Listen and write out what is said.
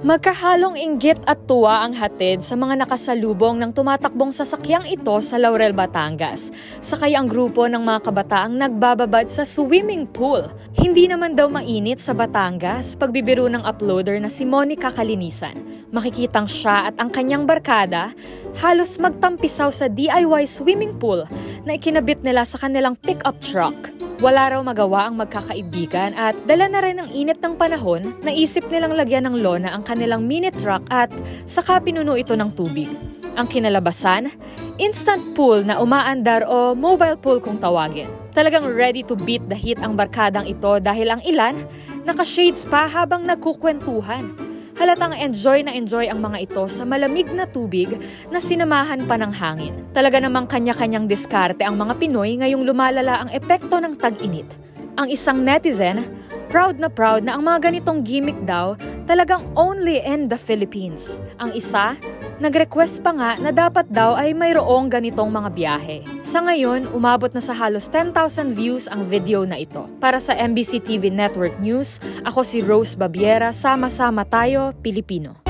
Magkahalong inggit at tuwa ang hatid sa mga nakasalubong ng tumatakbong sasakyang ito sa Laurel, Batangas. Sakay ang grupo ng mga kabataang nagbababad sa swimming pool. Hindi naman daw mainit sa Batangas, pagbibiro ng uploader na si Monica Kalinisan. Makikitang siya at ang kanyang barkada halos magtampisaw sa DIY swimming pool na ikinabit nila sa kanilang pickup truck. Wala raw magawa ang magkakaibigan at dala na rin ng init ng panahon, naisip nilang lagyan ng lona ang kanilang mini truck at saka pinuno ito ng tubig. Ang kinalabasan, instant pool na umaandar o mobile pool kung tawagin. Talagang ready to beat the heat ang barkadang ito dahil ang ilan naka-shades pa habang nagkukwentuhan. Halatang enjoy na enjoy ang mga ito sa malamig na tubig na sinamahan pa ng hangin. Talaga namang kanya-kanyang diskarte ang mga Pinoy ngayong lumalala ang epekto ng tag-init. Ang isang netizen, proud na ang mga ganitong gimmick daw talagang only in the Philippines. Ang isa, nag-request pa nga na dapat daw ay mayroong ganitong mga biyahe. Sa ngayon, umabot na sa halos 10,000 views ang video na ito. Para sa MBC TV Network News, ako si Rose Babiera, sama-sama tayo, Pilipino.